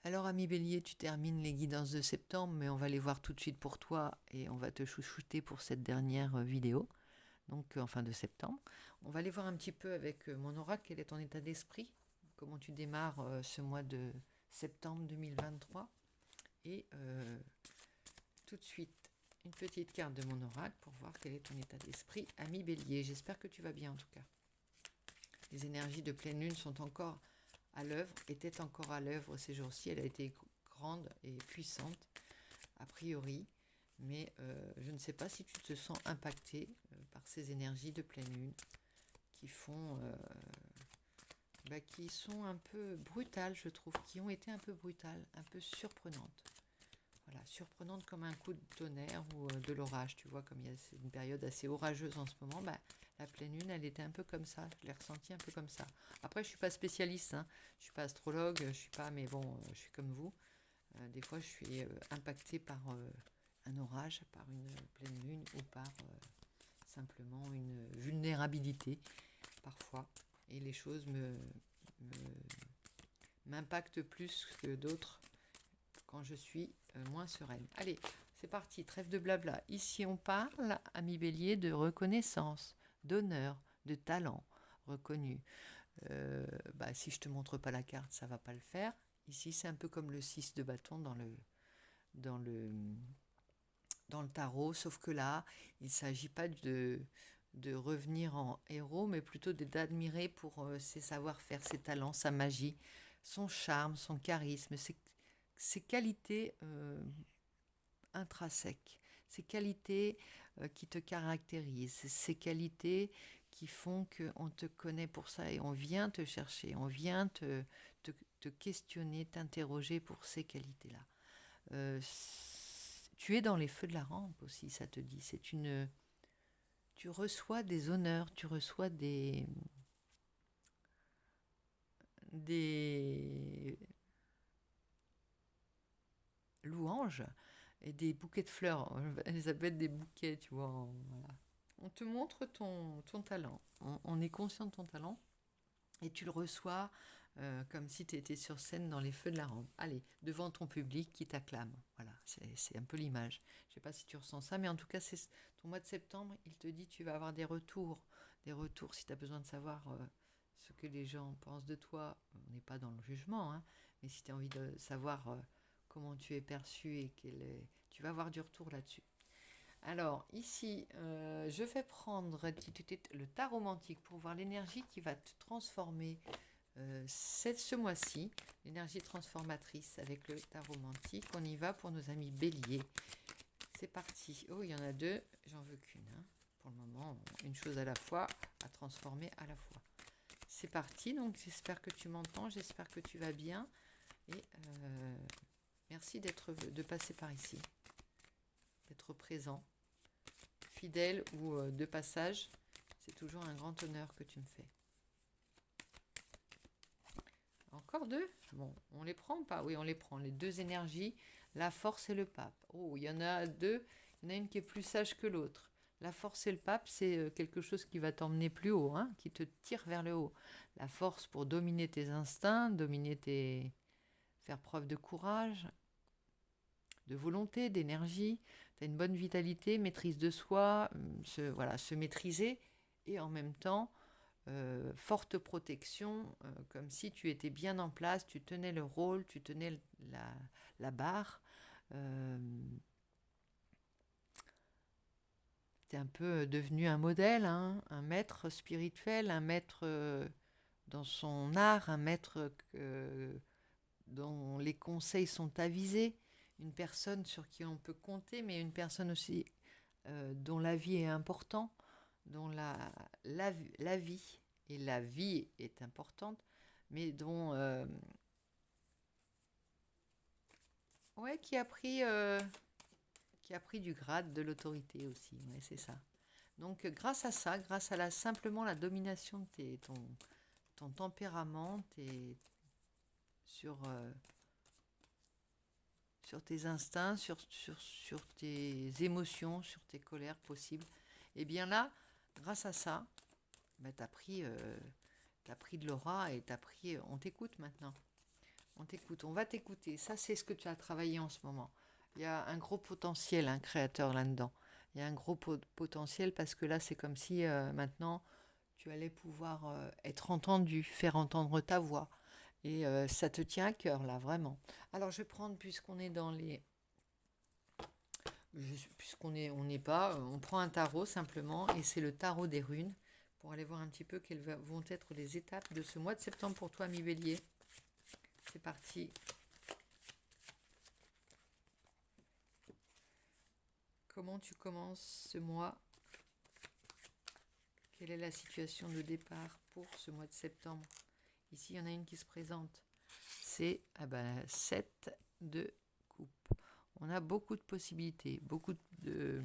Alors, ami Bélier, tu termines les guidances de septembre, mais on va les voir tout de suite pour toi et on va te chouchouter pour cette dernière vidéo, donc en fin de septembre. On va aller voir un petit peu avec mon oracle, quel est ton état d'esprit, comment tu démarres ce mois de septembre 2023. Et tout de suite, une petite carte de mon oracle pour voir quel est ton état d'esprit, ami Bélier. J'espère que tu vas bien en tout cas. Les énergies de pleine lune sont encore à l'œuvre, était encore à l'œuvre ces jours-ci. Elle a été grande et puissante, a priori, mais je ne sais pas si tu te sens impacté par ces énergies de pleine lune qui font, qui sont un peu brutales, je trouve, qui ont été un peu brutales, un peu surprenantes. Voilà, surprenante comme un coup de tonnerre ou de l'orage, tu vois, comme il y a une période assez orageuse en ce moment, la pleine lune, elle était un peu comme ça, je l'ai ressentie un peu comme ça. Après, je suis pas spécialiste, hein, je suis pas astrologue, je suis pas, mais bon, je suis comme vous. Des fois, je suis impactée par un orage, par une pleine lune ou par simplement une vulnérabilité, parfois. Et les choses m'impactent plus que d'autres quand je suis moins sereine. Allez, c'est parti, trêve de blabla. Ici, on parle, ami Bélier, de reconnaissance, d'honneur, de talent reconnu. Si je te montre pas la carte, ça va pas le faire. Ici, c'est un peu comme le 6 de bâton dans le, dans le tarot, sauf que là, il ne s'agit pas de revenir en héros, mais plutôt d'admirer pour ses savoir-faire, ses talents, sa magie, son charme, son charisme, ses qualités intrinsèques, ces qualités qui te caractérisent, ces qualités qui font qu'on te connaît pour ça et on vient te chercher, on vient te questionner, t'interroger pour ces qualités-là. Tu es dans les feux de la rampe aussi, ça te dit. Tu reçois des honneurs, tu reçois des louanges et des bouquets de fleurs. Ça peut être des bouquets, tu vois. Voilà. On te montre ton talent. On est conscient de ton talent et tu le reçois comme si tu étais sur scène dans les feux de la rampe. Allez, devant ton public qui t'acclame. Voilà, c'est un peu l'image. Je ne sais pas si tu ressens ça, mais en tout cas, c'est ton mois de septembre, il te dit tu vas avoir des retours. Des retours si tu as besoin de savoir ce que les gens pensent de toi. On n'est pas dans le jugement, hein, mais si tu as envie de savoir comment tu es perçu et tu vas avoir du retour là-dessus. Alors, ici, je vais prendre le tas romantique pour voir l'énergie qui va te transformer ce mois-ci, l'énergie transformatrice avec le tas romantique. On y va pour nos amis béliers. C'est parti. Oh, il y en a deux, j'en veux qu'une. Hein. Pour le moment, une chose à la fois, à transformer à la fois. C'est parti, donc j'espère que tu m'entends, j'espère que tu vas bien. Et merci de passer par ici, d'être présent, fidèle ou de passage. C'est toujours un grand honneur que tu me fais. Encore deux? Bon, on les prend ou pas? Oui, on les prend. Les deux énergies, la force et le pape. Oh, il y en a deux. Il y en a une qui est plus sage que l'autre. La force et le pape, c'est quelque chose qui va t'emmener plus haut, hein, qui te tire vers le haut. La force pour dominer tes instincts, faire preuve de courage, de volonté, d'énergie. Tu as une bonne vitalité, maîtrise de soi, se maîtriser. Et en même temps, forte protection, comme si tu étais bien en place, tu tenais le rôle, tu tenais la barre. Tu es un peu devenu un modèle, hein, un maître spirituel, un maître dans son art, un maître dont les conseils sont avisés, une personne sur qui on peut compter, mais une personne aussi dont la vie est importante, dont la vie et la vie est importante, mais dont qui a pris du grade, de l'autorité aussi. Ouais, c'est ça. Donc grâce à ça, grâce à simplement la domination de ton tempérament, sur sur tes instincts, sur tes émotions, sur tes colères possibles. Et bien là, grâce à ça, tu as pris de l'aura et on t'écoute maintenant. On t'écoute, on va t'écouter. Ça, c'est ce que tu as travaillé en ce moment. Il y a un gros potentiel, un créateur là-dedans. Il y a un gros potentiel parce que là, c'est comme si maintenant, tu allais pouvoir être entendu, faire entendre ta voix. Et ça te tient à cœur, là, vraiment. Alors, je vais prendre, puisqu'on est dans les... Puisqu'on est, on n'est pas... on prend un tarot, simplement, et c'est le tarot des runes, pour aller voir un petit peu quelles vont être les étapes de ce mois de septembre pour toi, mi-bélier. C'est parti. Comment tu commences ce mois? Quelle est la situation de départ pour ce mois de septembre? Ici, il y en a une qui se présente. C'est 7 de coupe. On a beaucoup de possibilités, beaucoup de...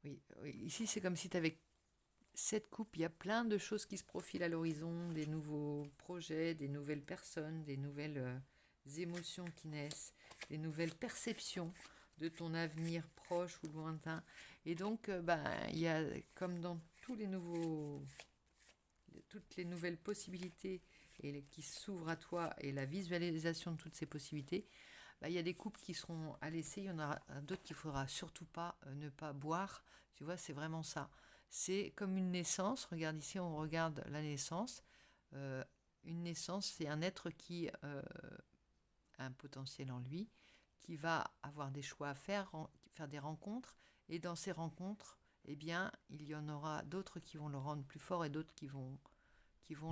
Oui, ici, c'est comme si tu avais 7 coupes. Il y a plein de choses qui se profilent à l'horizon, des nouveaux projets, des nouvelles personnes, des nouvelles émotions qui naissent, des nouvelles perceptions de ton avenir proche ou lointain. Et donc, il y a, comme dans tous les nouveaux, toutes les nouvelles possibilités qui s'ouvrent à toi et la visualisation de toutes ces possibilités, il y a des coupes qui seront à laisser, il y en aura d'autres qu'il ne faudra surtout pas ne pas boire. Tu vois, c'est vraiment ça. C'est comme une naissance. Regarde ici, on regarde la naissance. Une naissance, c'est un être qui a un potentiel en lui, qui va avoir des choix à faire, faire des rencontres. Et dans ces rencontres, eh bien, il y en aura d'autres qui vont le rendre plus fort et d'autres qui vont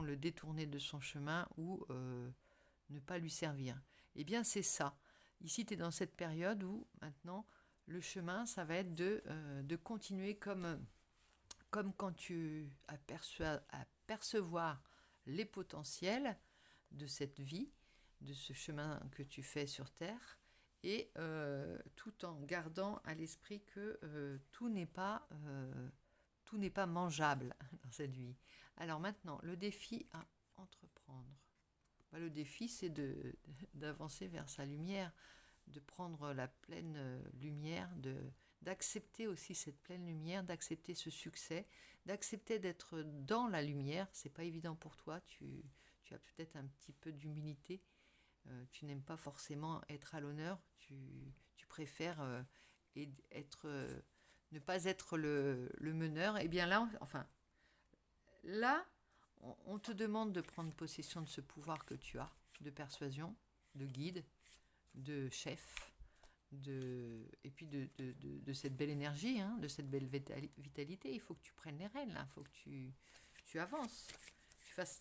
le détourner de son chemin ou ne pas lui servir. Eh bien, c'est ça. Ici, tu es dans cette période où, maintenant, le chemin, ça va être de continuer comme quand tu apercevoir les potentiels de cette vie, de ce chemin que tu fais sur Terre, et tout en gardant à l'esprit que tout n'est pas mangeable dans cette vie. Alors maintenant, le défi à entreprendre. Le défi, c'est d'avancer vers sa lumière, de prendre la pleine lumière, d'accepter aussi cette pleine lumière, d'accepter ce succès, d'accepter d'être dans la lumière. C'est pas évident pour toi, tu as peut-être un petit peu d'humilité, tu n'aimes pas forcément être à l'honneur, tu préfères ne pas être le meneur. Et bien là, là, on te demande de prendre possession de ce pouvoir que tu as, de persuasion, de guide, de chef, et puis de cette belle énergie, de cette belle vitalité. Il faut que tu prennes les rênes, là. Il faut que tu avances.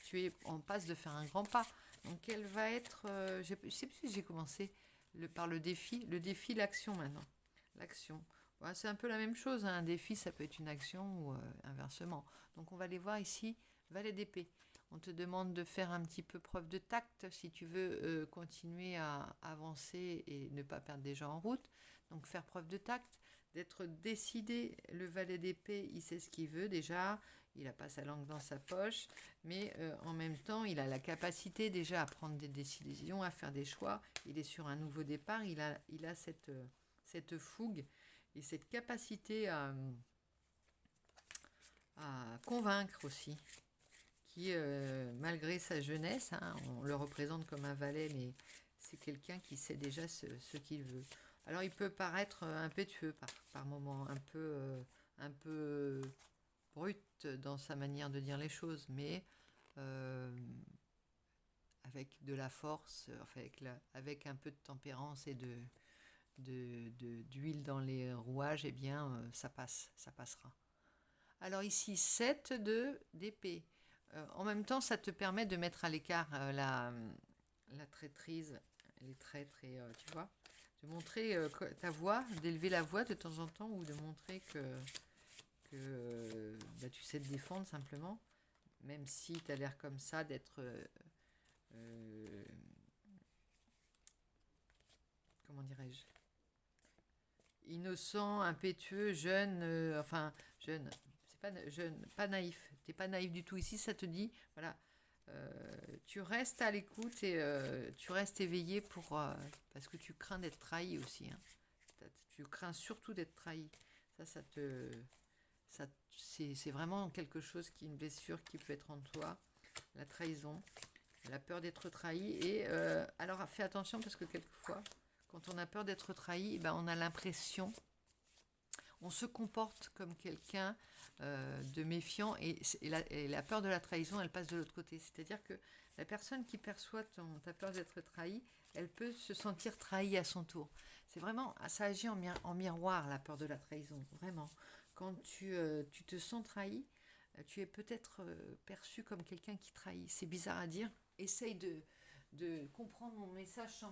Tu es en passe de faire un grand pas. Donc, quelle va être... je ne sais plus si j'ai commencé par le défi. Le défi, l'action maintenant. L'action. Voilà, c'est un peu la même chose. Un défi, ça peut être une action ou inversement. Donc, on va les voir ici. Valet d'épée. On te demande de faire un petit peu preuve de tact si tu veux continuer à avancer et ne pas perdre des gens en route. Donc faire preuve de tact, d'être décidé. Le valet d'épée, il sait ce qu'il veut déjà. Il n'a pas sa langue dans sa poche. Mais en même temps, il a la capacité déjà à prendre des décisions, à faire des choix. Il est sur un nouveau départ. Il a cette fougue et cette capacité à convaincre aussi. Qui, malgré sa jeunesse, on le représente comme un valet, mais c'est quelqu'un qui sait déjà ce qu'il veut. Alors, il peut paraître impétueux par moments, un peu brut dans sa manière de dire les choses, mais avec de la force, avec un peu de tempérance et d'huile dans les rouages, eh bien, ça passera. Alors ici, 7 d'épée. En même temps, ça te permet de mettre à l'écart la traîtrise, les traîtres, et tu vois, de montrer ta voix, d'élever la voix de temps en temps, ou de montrer que tu sais te défendre simplement, même si tu as l'air comme ça d'être... comment dirais-je, innocent, impétueux, jeune, jeune, c'est pas jeune, pas naïf, t'es pas naïf du tout. Ici, ça te dit, voilà, tu restes à l'écoute et tu restes éveillé parce que tu crains d'être trahi aussi. Tu crains surtout d'être trahi. C'est vraiment quelque chose une blessure qui peut être en toi, la trahison. la peur d'être trahi. Et alors fais attention parce que quelquefois, quand on a peur d'être trahi, ben, on a l'impression, on se comporte comme quelqu'un de méfiant et la peur de la trahison, elle passe de l'autre côté. C'est-à-dire que la personne qui perçoit ta peur d'être trahi, elle peut se sentir trahie à son tour. C'est vraiment, ça agit en miroir, la peur de la trahison, vraiment. Quand tu te sens trahi, tu es peut-être perçu comme quelqu'un qui trahit. C'est bizarre à dire. Essaye de comprendre mon message sans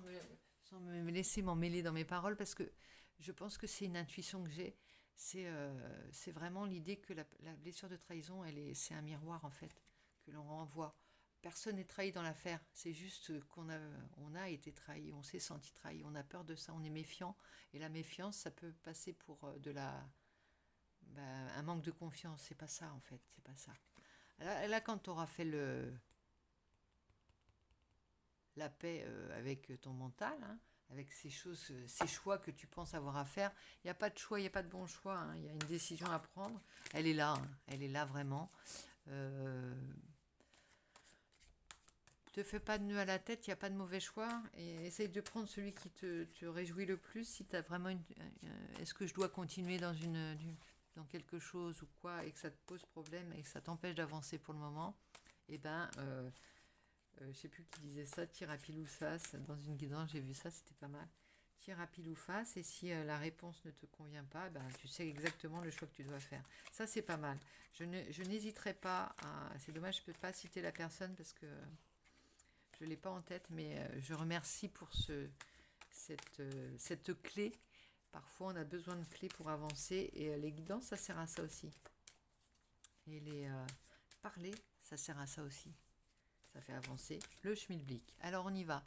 me laisser m'emmêler dans mes paroles parce que je pense que c'est une intuition que j'ai. C'est vraiment l'idée que la blessure de trahison, c'est un miroir en fait, que l'on renvoie. Personne n'est trahi dans l'affaire, c'est juste on a été trahi, on s'est senti trahi, on a peur de ça, on est méfiant. Et la méfiance, ça peut passer pour un manque de confiance. C'est pas ça en fait, c'est pas ça. Là quand tu auras fait la paix avec ton mental, hein, avec ces choses, ces choix que tu penses avoir à faire. Il n'y a pas de choix, il n'y a pas de bon choix. Il y a une décision à prendre. Elle est là, hein, elle est là vraiment. Te fais pas de nœud à la tête, il n'y a pas de mauvais choix. Et essaye de prendre celui qui te réjouit le plus. Si tu as vraiment est-ce que je dois continuer dans quelque chose ou quoi, et que ça te pose problème et que ça t'empêche d'avancer pour le moment, eh ben, je sais plus qui disait ça, tire à pile ou face, dans une guidance, j'ai vu ça, c'était pas mal. Tire à pile ou face, et si la réponse ne te convient pas, ben, tu sais exactement le choix que tu dois faire. Ça, c'est pas mal. Je n'hésiterai pas à... C'est dommage, je ne peux pas citer la personne parce que je ne l'ai pas en tête, mais je remercie pour cette clé. Parfois, on a besoin de clés pour avancer, et les guidances, ça sert à ça aussi. Et les parler, ça sert à ça aussi. Ça fait avancer le schmilblick. Alors on y va.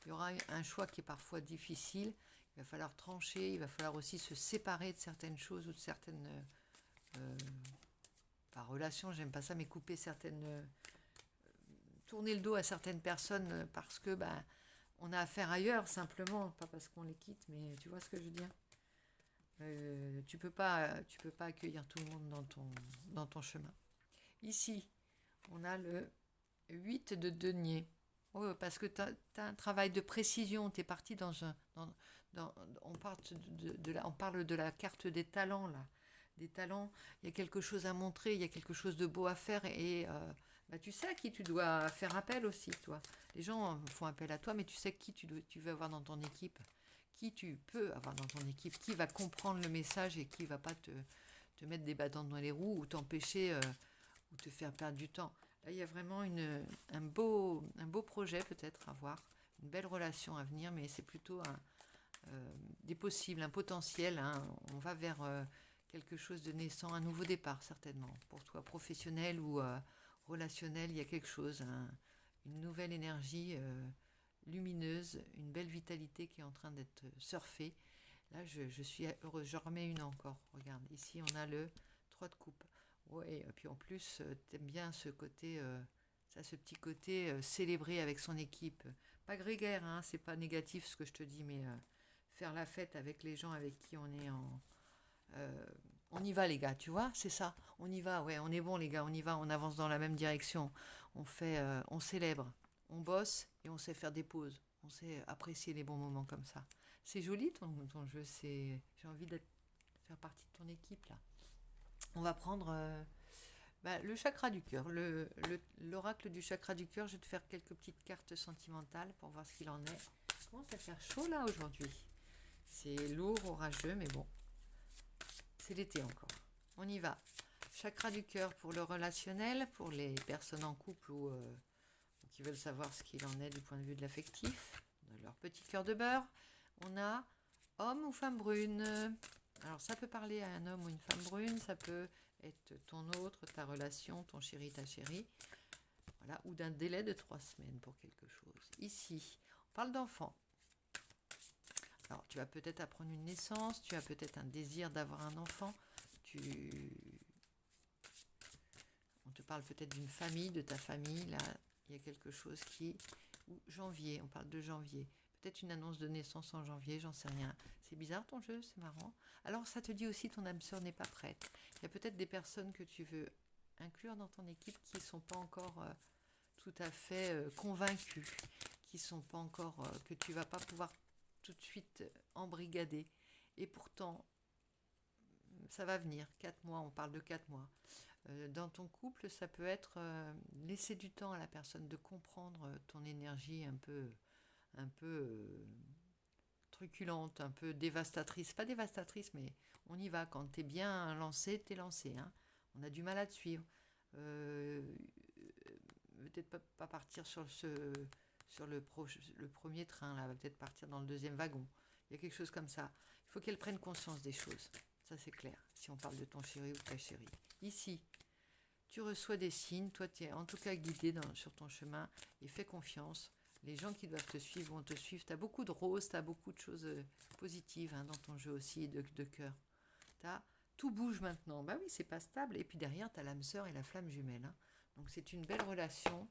Il y aura un choix qui est parfois difficile. Il va falloir trancher. Il va falloir aussi se séparer de certaines choses ou de certaines... pas relations, j'aime pas ça, mais couper certaines... tourner le dos à certaines personnes parce que on a affaire ailleurs simplement. Pas parce qu'on les quitte, mais tu vois ce que je veux dire. Tu peux pas accueillir tout le monde dans ton chemin. Ici, on a le 8 de denier. Oh, parce que tu as un travail de précision. Tu es parti on parle de la carte des talents, là. Des talents, il y a quelque chose à montrer, il y a quelque chose de beau à faire. Et tu sais à qui tu dois faire appel aussi, toi. Les gens font appel à toi, mais tu sais qui tu veux avoir dans ton équipe. Qui tu peux avoir dans ton équipe. Qui va comprendre le message et qui ne va pas te mettre des bâtons dans les roues ou t'empêcher ou te faire perdre du temps. Là, il y a vraiment un beau projet peut-être à voir, une belle relation à venir, mais c'est plutôt des possibles, un potentiel. Hein. On va vers quelque chose de naissant, un nouveau départ certainement. Pour toi, professionnel ou relationnel, il y a quelque chose, une nouvelle énergie lumineuse, une belle vitalité qui est en train d'être surfée. Là, je suis heureuse. Je remets une encore. Regarde, ici, on a le 3 de coupe. Ouais, et puis en plus, t'aimes bien ce côté, ce petit côté célébrer avec son équipe. Pas grégaire, hein, c'est pas négatif ce que je te dis, mais faire la fête avec les gens avec qui on est on y va les gars, tu vois, c'est ça. On y va, ouais, on est bon les gars, on y va, on avance dans la même direction. On célèbre, on bosse et on sait faire des pauses. On sait apprécier les bons moments comme ça. C'est joli ton jeu, j'ai envie de faire partie de ton équipe là. On va prendre le chakra du cœur, l'oracle du chakra du cœur. Je vais te faire quelques petites cartes sentimentales pour voir ce qu'il en est. Il commence à faire chaud là aujourd'hui. C'est lourd, orageux, mais bon, c'est l'été encore. On y va. Chakra du cœur pour le relationnel, pour les personnes en couple ou qui veulent savoir ce qu'il en est du point de vue de l'affectif, de leur petit cœur de beurre. On a homme ou femme brune. Alors ça peut parler à un homme ou une femme brune, ça peut être ton autre, ta relation, ton chéri, ta chérie, voilà, ou d'un délai de 3 semaines pour quelque chose. Ici, on parle d'enfant. Alors tu vas peut-être apprendre une naissance, tu as peut-être un désir d'avoir un enfant, on te parle peut-être d'une famille, de ta famille, là il y a quelque chose ou janvier, on parle de janvier. Peut-être une annonce de naissance en janvier, j'en sais rien. C'est bizarre ton jeu, c'est marrant. Alors ça te dit aussi ton âme sœur n'est pas prête. Il y a peut-être des personnes que tu veux inclure dans ton équipe qui ne sont pas encore tout tout à fait convaincus, qui sont pas encore, que tu vas pas pouvoir tout de suite embrigader. Et pourtant, ça va venir. 4 mois, on parle de 4 mois. Dans ton couple, ça peut être laisser du temps à la personne de comprendre ton énergie un peu truculente, un peu dévastatrice. Pas dévastatrice, mais on y va. Quand t'es bien lancé, t'es lancé. Hein. On a du mal à te suivre. Euh, Peut-être pas partir sur le premier train, là, va peut-être partir dans le deuxième wagon. Il y a quelque chose comme ça. Il faut qu'elle prenne conscience des choses. Ça, c'est clair, si on parle de ton chéri ou ta chérie. Ici, tu reçois des signes, toi tu es en tout cas guidé sur ton chemin et fais confiance. Les gens qui doivent te suivre vont te suivre. Tu as beaucoup de roses, tu as beaucoup de choses positives hein, dans ton jeu aussi de cœur. Tout bouge maintenant. Bah oui, c'est pas stable. Et puis derrière, tu as l'âme sœur et la flamme jumelle. Hein. Donc c'est une belle relation.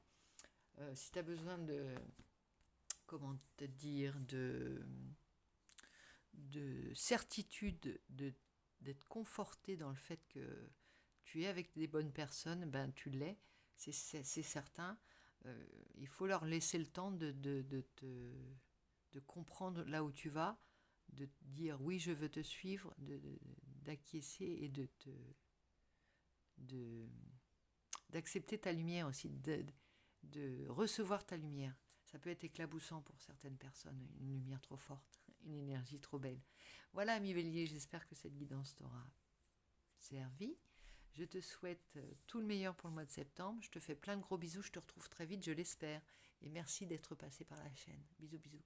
Si tu as besoin comment te dire, de certitude, d'être conforté dans le fait que tu es avec des bonnes personnes, ben tu l'es, c'est certain. Il faut leur laisser le temps de comprendre là où tu vas, de te dire oui, je veux te suivre, d'acquiescer et de, d'accepter ta lumière aussi, de recevoir ta lumière. Ça peut être éclaboussant pour certaines personnes, une lumière trop forte, une énergie trop belle. Voilà, ami Bélier, j'espère que cette guidance t'aura servi. Je te souhaite tout le meilleur pour le mois de septembre. Je te fais plein de gros bisous. Je te retrouve très vite, je l'espère. Et merci d'être passé par la chaîne. Bisous, bisous.